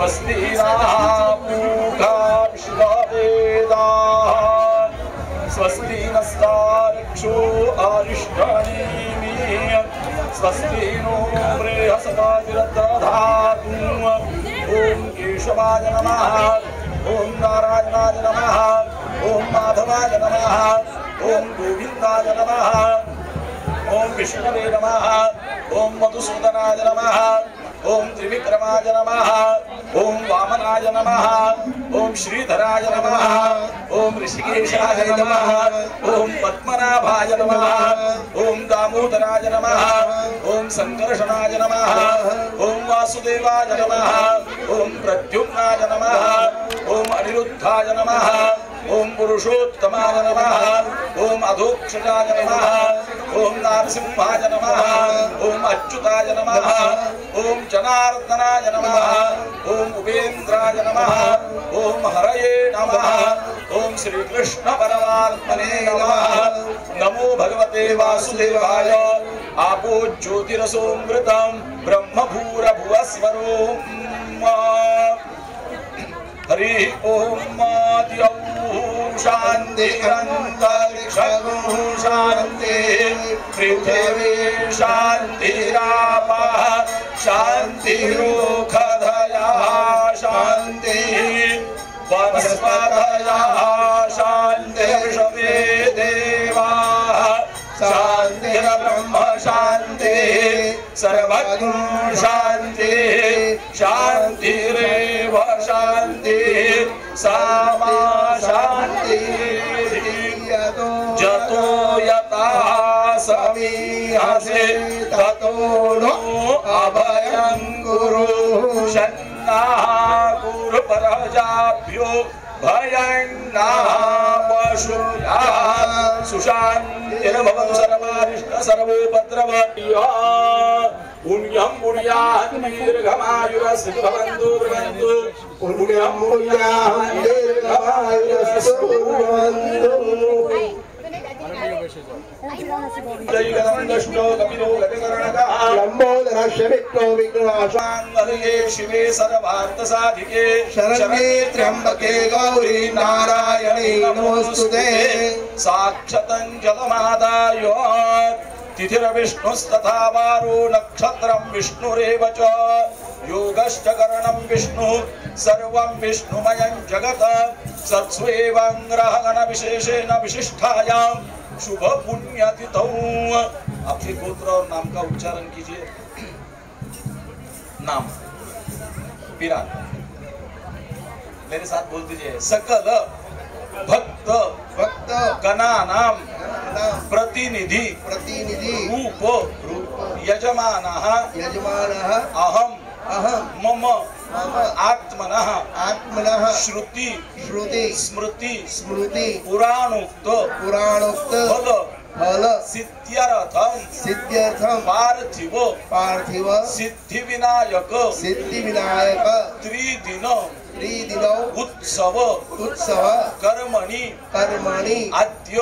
स्वस्ति पूषा विश्ववेदाः स्वस्ति नस्तारक्षो अरिष्टनेमिः स्वस्ति नो बृहस्पतिर्दधातु ओम केशवाय नमः ओम नारायणाय नमः ओम माधवाय नमः ओम गोविंदाय नमः ओम विष्णवे नमः ओम मधुसूदनाय नमः ओम त्रिविक्रमाय नमः ओम वामनाय नमः ओम श्रीधराय नमः ओम ऋषिकेशाय नमः ओम पद्मनाभाय नमः ओम दामोदराय नमः ओम संकर्षणाय नमः ओम वासुदेवाय नमः ओम प्रद्युम्नाय नमः ओम अनिरुद्धाय नमः ओम पुरुषोत्तमाय नमः ओम अधोक्षजाय नमः ओम नारसिंहाय नमः ओम अच्युताय नमः ओम जनार्दनाय नमः ओम उपेन्द्राय नमः ओम हरये नमः ओम श्री कृष्ण परमात्मने नमः नमो भगवते वासुदेवाय आपो ज्योतिरसोमृतं ब्रह्म भूरभुवस्वरोम हरि ओम शान्तिरन्तरिक्षं शान्ति पृथिवी शान्तिरापः शान्तिरोषधयः शान्तिः वनस्पतयः शान्तिर्षवे देवाः शान्तिर्ब्रह्म शान्तिः सर्वज्ञ शान्तिः शान्तिरेव शान्तिः सामा शान्तिः जतो यथा समीहसे ततो नो अभयं कुरु शन्नाः कुरु परजाभ्यो भयं नापशुयाः सुशान्तिर्भवतु सर्वारिष्ट सर्वोपद्रवः पुण्यं पुण्यात् दीर्घमायुरस्तु भवन्तु ब्रवन्तु पुण्यं पुण्यात् दीर्घमायुरस्तु भवन्तु शिवे सर्वार्थसाधिके शरण्ये त्र्यंबके गौरी नारायणे नमोस्तुते साक्षातं जलमादाय तिथिर्विष्णुस्तथा वारो नक्षत्रं विष्णुरेव च योगश्च करणं विष्णु सर्वं विष्णुमयं जगत् सत्स्वेवं ग्रहगण विशेषेण विशिष्टायां शुभ पुण्यतिथौ। आपके गोत्र और नाम का उच्चारण कीजिए। नाम विराट, मेरे साथ बोल दीजिए। सकल भक्त भक्त गणा नाम प्रतिनिधि प्रतिनिधि रूप रूप यजमानः यजमानः अहम अहम मम आत्मनः आत्मनः श्रुति श्रुति स्मृति स्मृति पुराणोक्त पुराणोक्त फल फल सिद्ध्यर्थम सिद्ध्यर्थम पार्थिव पार्थिव सिद्धि विनायक त्रिदिन उत्सव उत्सव कर्मणि कर्मणि अद्य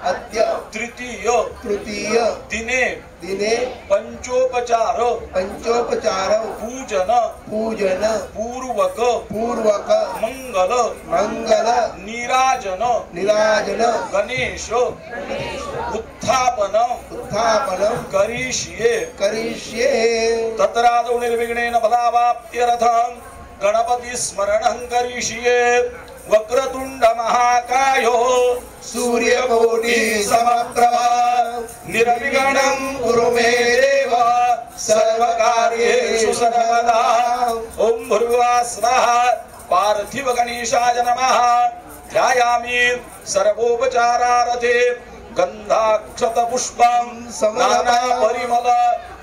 अद्य तृतीय तृतीय दिने दिने पंचोपचार पंचोपचार पूजन पूजन पूर्वक पूर्वक मंगल मंगल नीराजन नीराजन गणेश उत्थापन उत्थापन करिष्ये करिष्ये। तत्रादौ निर्विघ्नेन फलावाप्त्यर्थं गणपति स्मरणं करिष्ये। वक्रतुंड महाकायो सूर्यकोटि समप्रभा निर्विघ्नं कुरु मे देव सर्वकार्येषु सर्वदा। ओम भूर्भुवः स्वः। पार्थिव गणेशाय नमः। ध्यायामि सर्वोपचारारते गंधाक्षत पुष्पं नाना परिमल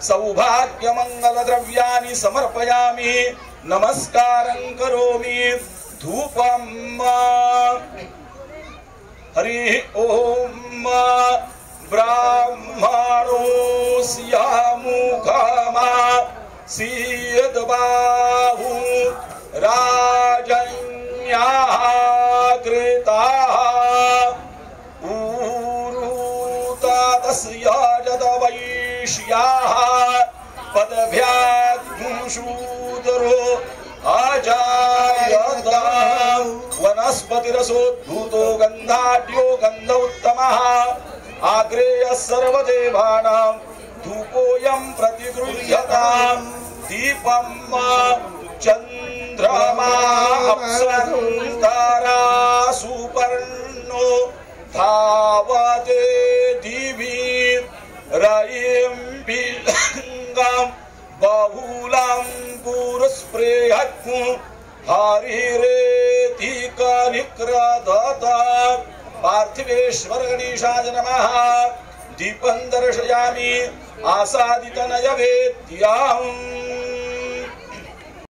सौभाग्य मंगल द्रव्यानि समर्पयामि। नमस्कारं करोमि। धूपं हरि ओम ब्राह्मणोऽस्य मुखमा सीयद्बाहु राजन्याः कृताः ऊरुता तस्य यदवैश्याः पदभ्याद्शूद्रो अजायतां वनस्पतिरसोद्भूतो गन्धाढ्यो गन्ध उत्तमः आग्रेयः सर्वदेवानां धूपोऽयं प्रतिगृह्यतां दीपं चन्द्रमा अप्सन्तारा सुपर्णो धावते दिवि रयिं बिलङ्गं बहुलं पुरस्प्रेयत् हरिरेधिकनिक्रदत पार्थिवेश्वर गणेशाय नमः दीपं दर्शयामि आसादितनयवेद्याम्